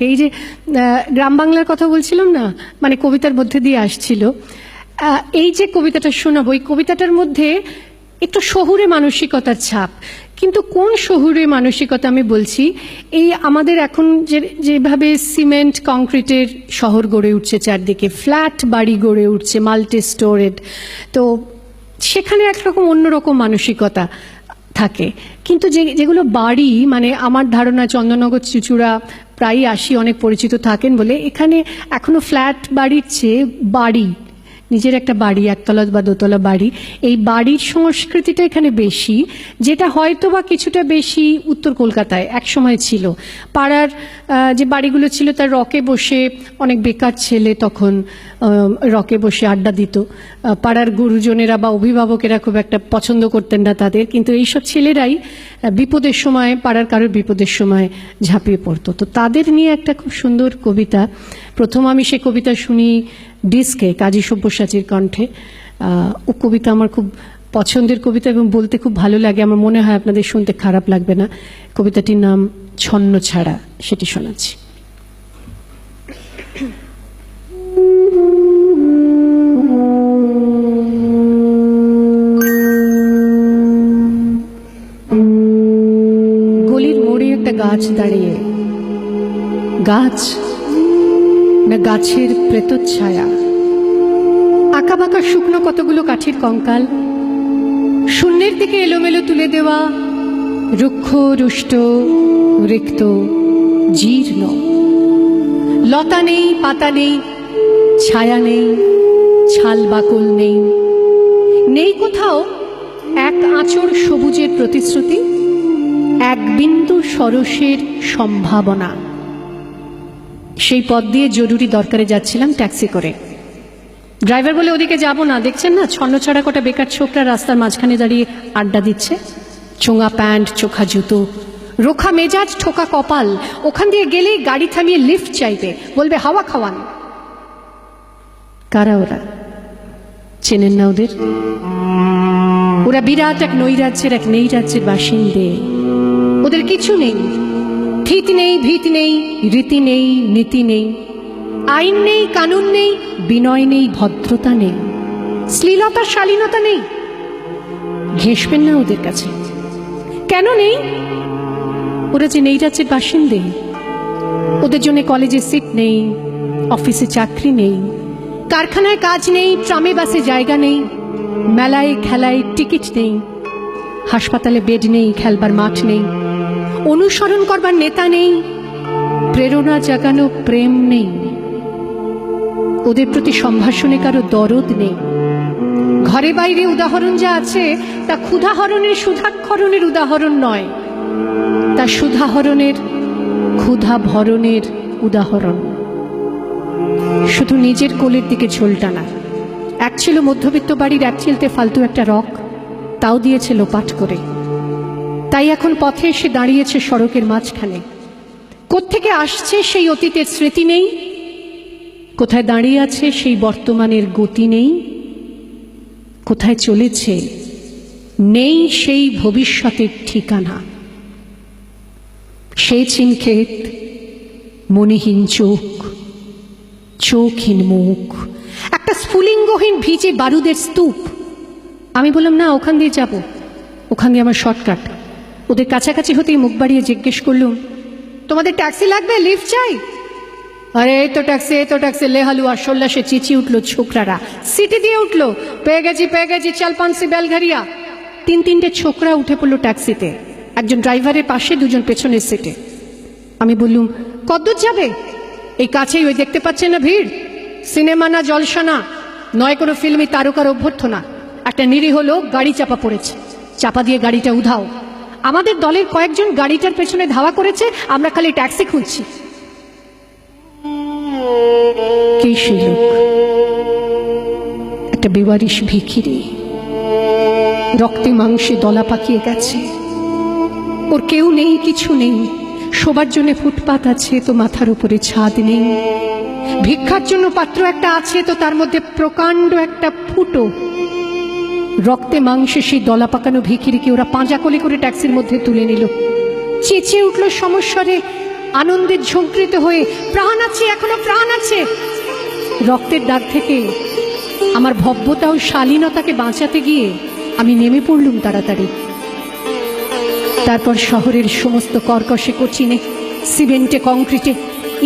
এই যে গ্রাম বাংলার কথা বলছিলাম না, মানে কবিতার মধ্যে দিয়ে আসছিল। এই যে কবিতাটা শোনাবো, এই কবিতাটার মধ্যে একটু শহুরে মানসিকতার ছাপ। কিন্তু কোন শহুরে মানসিকতা আমি বলছি, এই আমাদের এখন যেভাবে সিমেন্ট কংক্রিটের শহর গড়ে উঠছে, চারদিকে ফ্ল্যাট বাড়ি গড়ে উঠছে, মাল্টি স্টোরেড, তো সেখানে একরকম অন্যরকম মানসিকতা থাকে। কিন্তু যেগুলো বাড়ি, মানে আমার ধারণা চন্দননগর চুচুড়া প্রায়ই আসি, অনেক পরিচিত থাকেন বলে, এখানে এখনো ফ্ল্যাট বাড়ির চেয়ে বাড়ি, নিজের একটা বাড়ি, একতলা বা দোতলা বাড়ি, এই বাড়ির সংস্কৃতিটা এখানে বেশি, যেটা হয়তো বা কিছুটা বেশি উত্তর কলকাতায় একসময় ছিল। পাড়ার যে বাড়িগুলো ছিল তার রকে বসে অনেক বেকার ছেলে তখন রকে বসে আড্ডা দিত। পাড়ার গুরুজনেরা বা অভিভাবকেরা খুব একটা পছন্দ করতেন না তাদের, কিন্তু এইসব ছেলেরাই বিপদের সময়, পাড়ার কারোর বিপদের সময় ঝাঁপিয়ে পড়তো। তো তাদের নিয়ে একটা খুব সুন্দর কবিতা। প্রথম আমি সে কবিতা শুনি ডিস্কে, কাজী সব্যসাচীর কণ্ঠে। ও কবিতা আমার খুব পছন্দের কবিতা এবং বলতে খুব ভালো লাগে। আমার মনে হয় আপনাদের শুনতে খারাপ লাগবে না। কবিতাটির নাম ছন্ন ছাড়া, সেটি শোনাচ্ছি। গলির মোড়ে একটা গাছ দাঁড়িয়ে, গাছ না গাছের প্রেতচ্ছায়া, আঁকা বাঁকা শুকনো কতগুলো কাঠির কঙ্কাল, শূন্যের দিকে এলোমেলো তুলে দেওয়া, রুক্ষ রুষ্ট রিক্ত জীর্ণ, লতা নেই, পাতা নেই, ছায়া নেই, ছাল বাকল নেই, নেই কোথাও এক আঁচড় সবুজের প্রতিশ্রুতি, এক বিন্দু সরসের সম্ভাবনা। সেই পথ দিয়ে জরুরি দরকারে যাচ্ছিলাম ট্যাক্সি করে। ড্রাইভার বলে ওদিকে যাব না, দেখছেন না ছন্ন ছাড়া কটা বেকার ছোকরা রাস্তার মাঝখানে দাঁড়িয়ে আড্ডা দিচ্ছে, চোঙা প্যান্ট, চোখা জুতো, রোখা মেজাজ, ঠোকা কপাল, ওখান দিয়ে গেলেই গাড়ি থামিয়ে লিফট চাইবে, বলবে হাওয়া খাওয়ান। কারা ওরা? চেনেন না ওদের? ওরা বিরাট এক নৈরাজ্যের, এক নৈরাজ্যের বাসিন্দে। ওদের কিছু নেই, থিত নেই, ভীত নেই, রীতি নেই, নীতি নেই, আইন নেই, কানুন নেই, বিনয় নেই, ভদ্রতা নেই, শ্লীলতা শালীনতা নেই। ঘেঁষবেন না ওদের কাছে। কেন নেই? ওরা যে নৈরাজ্যের বাসিন্দে। ওদের জন্য কলেজে সিট নেই, অফিসে চাকরি নেই, কারখানায় কাজ নেই, ট্রামে বাসে জায়গা নেই, মেলায় খেলায় টিকিট নেই, হাসপাতালে বেড নেই, খেলবার মাঠ নেই, অনুসরণ করবার নেতা নেই, প্রেরণা জাগানো প্রেম নেই, ওদের প্রতি সম্ভাষণে কারো দরদ নেই। ঘরে বাইরে উদাহরণ যা আছে তা ক্ষুধাহরণের, সুধাক্ষরণের উদাহরণ নয়, তা সুধাহরণের, ক্ষুধা ভরণের উদাহরণ। শুধু নিজের কোলের দিকে ঝোলটা না। এক ছিল মধ্যবিত্ত বাড়ির এক চিলতে ফালতু একটা রক, তাও দিয়েছে লোপাট করে। তাই এখন পথে এসে দাঁড়িয়েছে সড়কের মাঝখানে। কোত্থেকে আসছে সেই অতীতের স্মৃতি নেই, কোথায় দাঁড়িয়ে আছে সেই বর্তমানের গতি নেই, কোথায় চলেছে নেই সেই ভবিষ্যতের ঠিকানা। সেই চিনক্ষেত, মনিহীন চোখ, চোখহীন মুখ, একটা স্ফুলিঙ্গহীন ভিজে বারুদের স্তূপ। আমি বললাম না, ওখান দিয়ে যাব, ওখান দিয়ে আমার শর্টকাট। ওদের কাছাকাছি হতেই মুখ বাড়িয়ে জিজ্ঞেস করলুম, তোমাদের ট্যাক্সি লাগবে, লিফট চাই? আরে এই তো ট্যাক্সি, এই তো ট্যাক্সি, লে হালুয়া সোল্লাসে চিঁচিয়ে উঠলো ছোকরারা, সিটি দিয়ে উঠলো, পেয়ে গেছি, চল পানসি বেলঘরিয়া। তিনটে ছোকরা উঠে পড়লো ট্যাক্সিতে, একজন ড্রাইভারের পাশে, দুজন পেছনের সিটে। আমি বললুম, কদ্দূর যাবে? এই কাছেই, ওই দেখতে পাচ্ছেন না ভিড়, সিনেমা না জলসা না, নয় কোনো ফিল্মি তারকার অভ্যর্থনা, একটা নিরীহ লোক গাড়ি চাপা পড়েছে, চাপা দিয়ে গাড়িটা উধাও। আমাদের দলের কয়েকজন গাড়িটার পেছনে ধাওয়া করেছে, আমরা খালি ট্যাক্সি খুঁজছি। কে সেই লোক? একটা বেওয়ারিশ ভিখিরি, রক্তে মাংসে দলা পাকিয়ে গেছে। ওর কেউ নেই, কিছু নেই, শোবার জন্য ফুটপাত আছে তো মাথার উপরে ছাদ নেই, ভিক্ষার জন্য পাত্র একটা আছে তো তার মধ্যে প্রকাণ্ড একটা ফুটো। রক্তে মাংসে সেই দলা পাকানো ভিখিরিকে ওরা পাঁজা কলি করে ট্যাক্সির মধ্যে তুলে নিল। চেঁচিয়ে উঠল সমস্বরে, আনন্দে ঝঙ্কৃত হয়ে প্রাণ আছে, এখনো প্রাণ আছে। রক্তের দাগ থেকে আমার ভব্যতা ও শালীনতাকে বাঁচাতে গিয়ে আমি নেমে পড়লুম তাড়াতাড়ি। তারপর শহরের সমস্ত কর্কশে কচিনে, সিমেন্টে কংক্রিটে,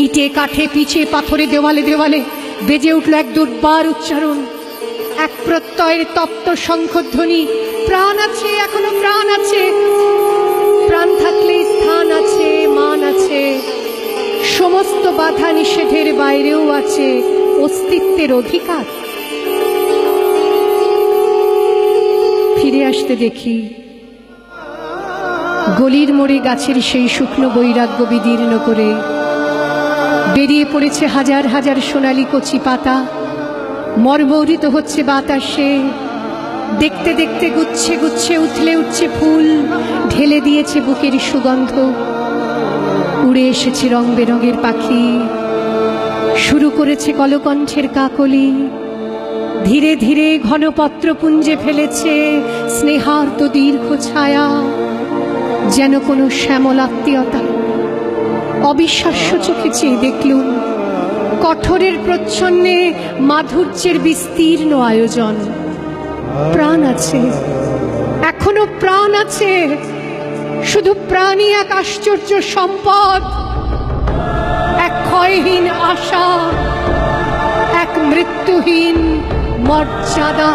ইটে কাঠে পিছে পাথরে দেওয়ালে দেওয়ালে বেজে উঠল এক দুর্বার উচ্চারণ, এক প্রত্যয়ের তপ্ত শঙ্খধ্বনি, প্রাণ আছে, এখনো প্রাণ আছে। প্রাণ থাকলে স্থান আছে, মান আছে, সমস্ত বাধা নিষেধের বাইরেও আছে অস্তিত্বের অধিকার। ফিরে আসতে দেখি গলির মোড়ে গাছের সেই শুকনো বৈরাগ্য বিদীর্ণ করে বেরিয়ে পড়েছে হাজার হাজার সোনালি কচি পাতা, মর্মরিত হচ্ছে বাতাসে। দেখতে দেখতে গুচ্ছে গুচ্ছে উথলে উঠছে ফুল, ঢেলে দিয়েছে বুকের সুগন্ধ। উড়ে এসেছে রং বেরঙের পাখি, শুরু করেছে কলকণ্ঠের কাকলি। ধীরে ধীরে ঘনপত্র পুঞ্জে ফেলেছে স্নেহার্ত দীর্ঘ ছায়া, যেন কোনো শ্যামল আত্মীয়তা। অবিশ্বাস্য চোখে চেয়ে দেখলুম কঠোরের প্রচ্ছন্নে মাধুর্যের বিস্তীর্ণ আয়োজন। প্রাণ আছে, এখনো প্রাণ আছে। শুধু প্রাণী এক আশ্চর্য সম্পদ, এক ক্ষয়হীন আশা, এক মৃত্যুহীন মর্যাদা।